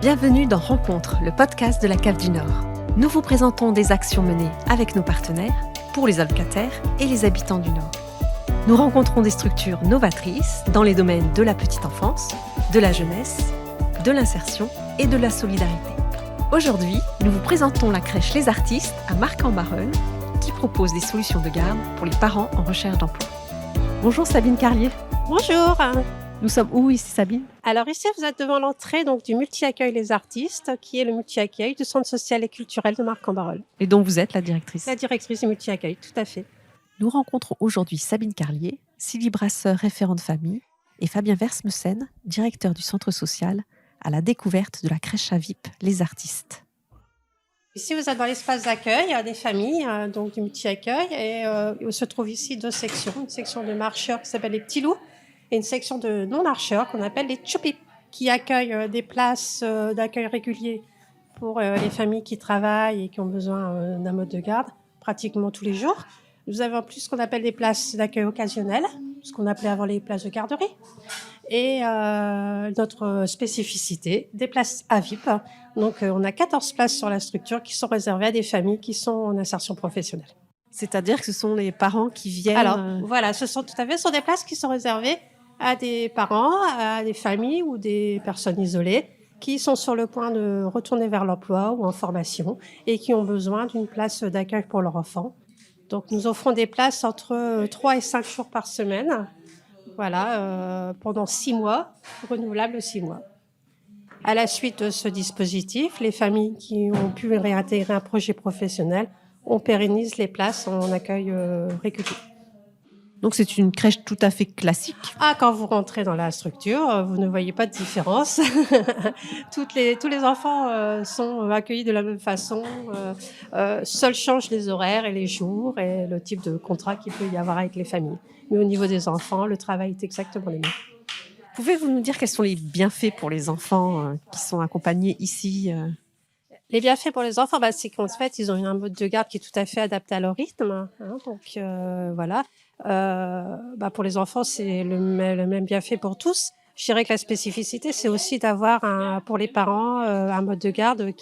Bienvenue dans Rencontre, le podcast de la Cave du Nord. Nous vous présentons des actions menées avec nos partenaires, pour les allocataires et les habitants du Nord. Nous rencontrons des structures novatrices dans les domaines de la petite enfance, de la jeunesse, de l'insertion et de la solidarité. Aujourd'hui, nous vous présentons la crèche Les Artistes à Marcq-en-Barœul qui propose des solutions de garde pour les parents en recherche d'emploi. Bonjour Sabine Carlier. Bonjour. Nous sommes où ici Sabine ? Alors ici, vous êtes devant l'entrée du multi-accueil Les Artistes, qui est le multi-accueil du Centre social et culturel de Marcq-en-Barœul. Et dont vous êtes la directrice ? La directrice du multi-accueil, tout à fait. Nous rencontrons aujourd'hui Sabine Carlier, Sylvie Brasseur, référente famille, et Fabien Versmesen, directeur du centre social, à la découverte de la crèche à VIP Les Artistes. Ici, vous êtes dans l'espace d'accueil des familles, donc du multi-accueil, et il se trouve ici deux sections. Une section de marcheurs qui s'appelle les petits loups, et une section de non-marcheurs qu'on appelle les tchoupis, qui accueillent des places d'accueil réguliers pour les familles qui travaillent et qui ont besoin d'un mode de garde pratiquement tous les jours. Vous avez en plus ce qu'on appelle des places d'accueil occasionnelles, ce qu'on appelait avant les places de garderie. Et notre spécificité, des places à VIP. Donc, on a 14 places sur la structure qui sont réservées à des familles qui sont en insertion professionnelle. C'est-à-dire que ce sont les parents qui viennent... Alors, voilà, ce sont des places qui sont réservées à des parents, à des familles ou des personnes isolées qui sont sur le point de retourner vers l'emploi ou en formation et qui ont besoin d'une place d'accueil pour leur enfant. Donc, nous offrons des places entre 3 et 5 jours par semaine. Voilà, pendant 6 mois, renouvelable 6 mois. À la suite de ce dispositif, les familles qui ont pu réintégrer un projet professionnel, on pérennise les places en accueil régulier. Donc c'est une crèche tout à fait classique. Ah, quand vous rentrez dans la structure, vous ne voyez pas de différence. Tous les enfants sont accueillis de la même façon. Seuls changent les horaires et les jours et le type de contrat qu'il peut y avoir avec les familles. Mais au niveau des enfants, le travail est exactement le même. Pouvez-vous nous dire quels sont les bienfaits pour les enfants qui sont accompagnés ici Les bienfaits pour les enfants, c'est qu'en fait, ils ont un mode de garde qui est tout à fait adapté à leur rythme. Donc, voilà. Pour les enfants, c'est le même bienfait pour tous. Je dirais que la spécificité, c'est aussi d'avoir pour les parents un mode de garde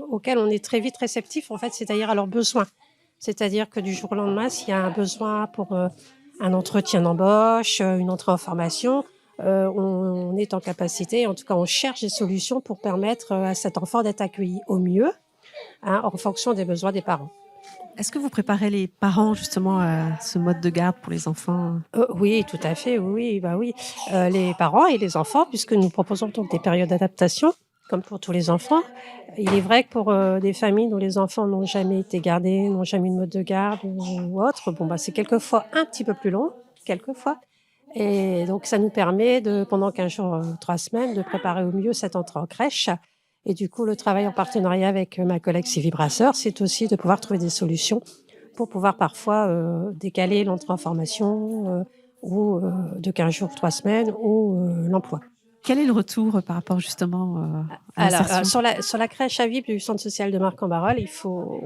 auquel on est très vite réceptif, en fait, c'est-à-dire à leurs besoins. C'est-à-dire que du jour au lendemain, s'il y a un besoin pour un entretien d'embauche, une entrée en formation, on est en capacité, en tout cas on cherche des solutions pour permettre à cet enfant d'être accueilli au mieux, en fonction des besoins des parents. Est-ce que vous préparez les parents justement à ce mode de garde pour les enfants ? Oui, tout à fait, oui. Les parents et les enfants, puisque nous proposons donc des périodes d'adaptation, comme pour tous les enfants. Il est vrai que pour des familles dont les enfants n'ont jamais été gardés, n'ont jamais eu de mode de garde ou autre, c'est quelquefois un petit peu plus long, quelquefois. Et donc, ça nous permet pendant 15 jours, 3 semaines, de préparer au mieux cette entrée en crèche. Et du coup, le travail en partenariat avec ma collègue Sylvie Brasseur, c'est aussi de pouvoir trouver des solutions pour pouvoir parfois décaler l'entrée en formation ou de 15 jours, 3 semaines ou l'emploi. Quel est le retour par rapport justement à l'insertion ? Sur la crèche à VIP du Centre social de Marcq-en-Barœul,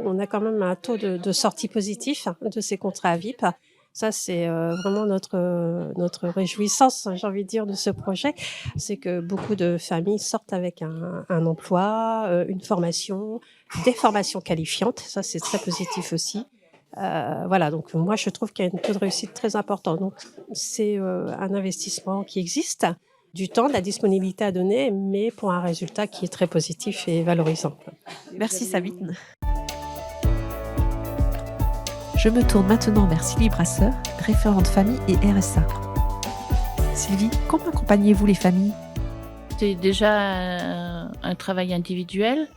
on a quand même un taux de sortie positif de ces contrats à VIP. Ça, c'est vraiment notre réjouissance, j'ai envie de dire, de ce projet. C'est que beaucoup de familles sortent avec un emploi, une formation, des formations qualifiantes. Ça, c'est très positif aussi. Voilà, donc moi, je trouve qu'il y a un taux de réussite très important. Donc, c'est un investissement qui existe, du temps, de la disponibilité à donner, mais pour un résultat qui est très positif et valorisant. Merci Sabine. Je me tourne maintenant vers Sylvie Brasseur, référente famille et RSA. Sylvie, comment accompagnez-vous les familles ? C'est déjà un travail individuel,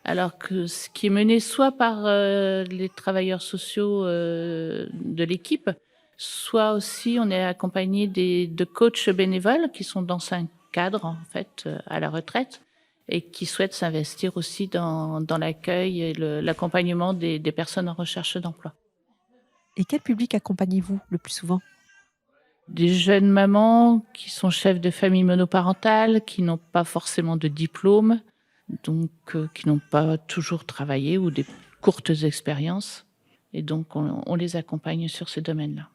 alors que ce qui est mené soit par les travailleurs sociaux de l'équipe, soit aussi on est accompagné de coachs bénévoles qui sont dans un cadre en fait à la retraite et qui souhaitent s'investir aussi dans l'accueil et l'accompagnement des personnes en recherche d'emploi. Et quel public accompagnez-vous le plus souvent ? Des jeunes mamans qui sont chefs de famille monoparentale, qui n'ont pas forcément de diplôme, donc qui n'ont pas toujours travaillé ou des courtes expériences. Et donc, on les accompagne sur ces domaines-là.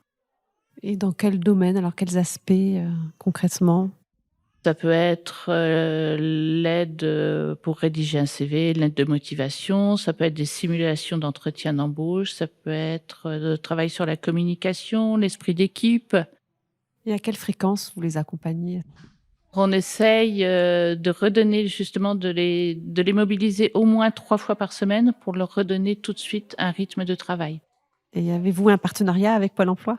Et dans quel domaine, alors quels aspects concrètement ? Ça peut être l'aide pour rédiger un CV, l'aide de motivation, ça peut être des simulations d'entretien d'embauche, ça peut être le travail sur la communication, l'esprit d'équipe. Et à quelle fréquence vous les accompagnez? On essaye de redonner justement de les mobiliser au moins 3 fois par semaine pour leur redonner tout de suite un rythme de travail. Et avez-vous un partenariat avec Pôle emploi?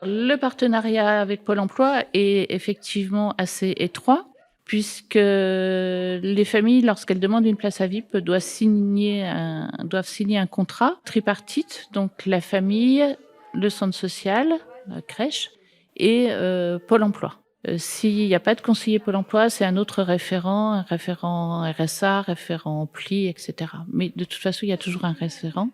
Le partenariat avec Pôle emploi est effectivement assez étroit puisque les familles, lorsqu'elles demandent une place à VIP, doivent signer un contrat tripartite, donc la famille, le centre social, la crèche et Pôle emploi. S'il n'y a pas de conseiller Pôle emploi, c'est un autre référent, un référent RSA, référent PLI, etc. Mais de toute façon, il y a toujours un référent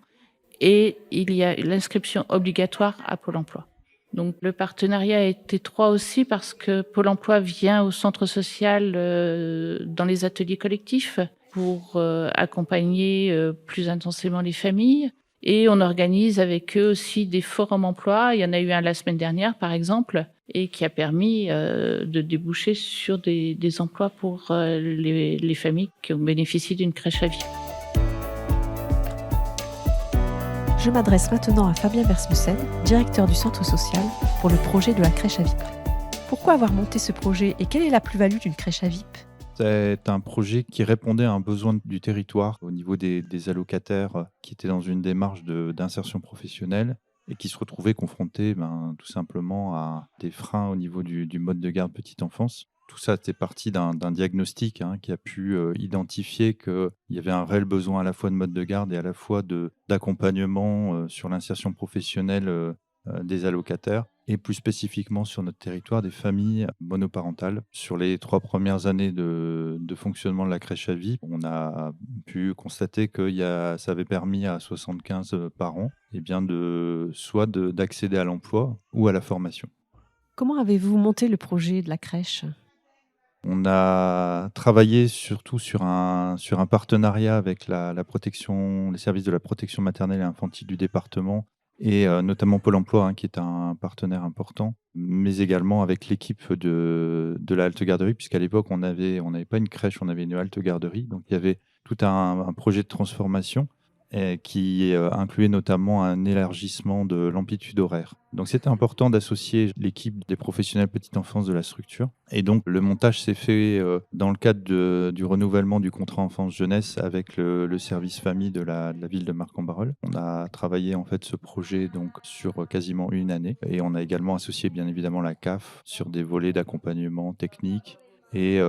et il y a l'inscription obligatoire à Pôle emploi. Donc le partenariat est étroit aussi parce que Pôle emploi vient au centre social dans les ateliers collectifs pour accompagner plus intensément les familles. Et on organise avec eux aussi des forums emploi. Il y en a eu un la semaine dernière, par exemple, et qui a permis de déboucher sur des emplois pour les familles qui ont bénéficié d'une crèche à vie. Je m'adresse maintenant à Fabien Versmussen, directeur du centre social, pour le projet de la crèche à VIP. Pourquoi avoir monté ce projet et quelle est la plus-value d'une crèche à VIP? C'est un projet qui répondait à un besoin du territoire au niveau des allocataires qui étaient dans une démarche d'insertion professionnelle et qui se retrouvaient confrontés tout simplement à des freins au niveau du mode de garde petite enfance. Tout ça, c'est parti d'un diagnostic qui a pu identifier qu'il y avait un réel besoin à la fois de mode de garde et à la fois d'accompagnement sur l'insertion professionnelle des allocataires et plus spécifiquement sur notre territoire des familles monoparentales. Sur les 3 premières années de fonctionnement de la crèche à vie, on a pu constater que ça avait permis à 75 parents d'accéder à l'emploi ou à la formation. Comment avez-vous monté le projet de la crèche? On a travaillé surtout sur un partenariat avec les services de la protection maternelle et infantile du département et notamment Pôle emploi, qui est un partenaire important, mais également avec l'équipe de la halte garderie, puisqu'à l'époque, on n'avait pas une crèche, on avait une halte garderie. Donc, il y avait tout un projet de transformation qui incluait notamment un élargissement de l'amplitude horaire. Donc c'était important d'associer l'équipe des professionnels petite enfance de la structure. Et donc le montage s'est fait dans le cadre du renouvellement du contrat enfance-jeunesse avec le service famille de la ville de Marcq-en-Barœul. On a travaillé en fait ce projet donc sur quasiment une année et on a également associé bien évidemment la CAF sur des volets d'accompagnement technique et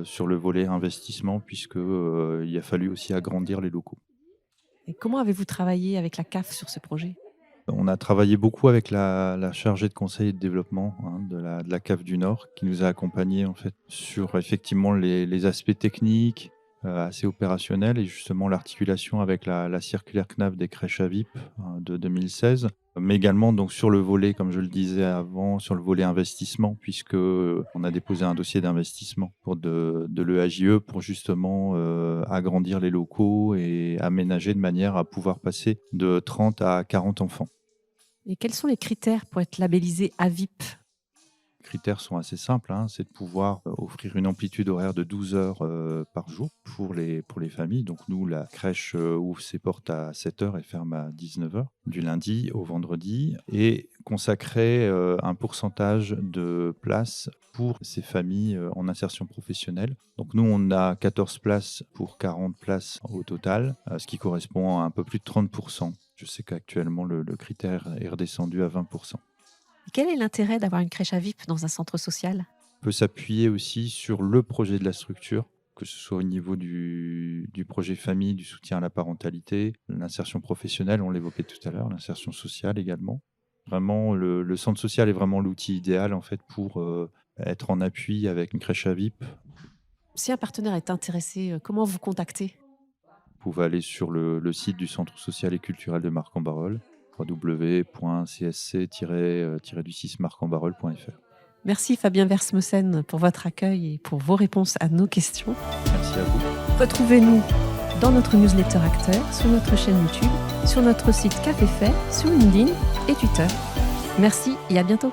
sur le volet investissement puisqu'il a fallu aussi agrandir les locaux. Et comment avez-vous travaillé avec la CAF sur ce projet? On a travaillé beaucoup avec la chargée de conseil et de développement de la CAF du Nord qui nous a accompagnés en fait, sur effectivement les aspects techniques assez opérationnels et justement l'articulation avec la circulaire CNAF des crèches à VIP de 2016, mais également donc, sur le volet, comme je le disais avant, sur le volet investissement, puisqu'on a déposé un dossier d'investissement de l'EAJE pour justement agrandir les locaux et aménager de manière à pouvoir passer de 30 à 40 enfants. Et quels sont les critères pour être labellisé AVIP? Les critères sont assez simples, c'est de pouvoir offrir une amplitude horaire de 12 heures par jour pour les familles. Donc nous, la crèche ouvre ses portes à 7 heures et ferme à 19 heures, du lundi au vendredi, et consacrer un pourcentage de places pour ces familles en insertion professionnelle. Donc nous, on a 14 places pour 40 places au total, ce qui correspond à un peu plus de 30%. Je sais qu'actuellement, le critère est redescendu à 20%. Quel est l'intérêt d'avoir une crèche à VIP dans un centre social? On peut s'appuyer aussi sur le projet de la structure, que ce soit au niveau du projet famille, du soutien à la parentalité, l'insertion professionnelle, on l'évoquait tout à l'heure, l'insertion sociale également. Vraiment, le centre social est vraiment l'outil idéal en fait, pour être en appui avec une crèche à VIP. Si un partenaire est intéressé, comment vous contacter? Vous pouvez aller sur le site du Centre social et culturel de Marcq-en-Barœul, www.csc-marcq-en-barœul.fr. Merci Fabien Versmussen pour votre accueil et pour vos réponses à nos questions. Merci à vous. Retrouvez-nous dans notre newsletter Acteur, sur notre chaîne YouTube, sur notre site Café Fait, sur LinkedIn et Twitter. Merci et à bientôt.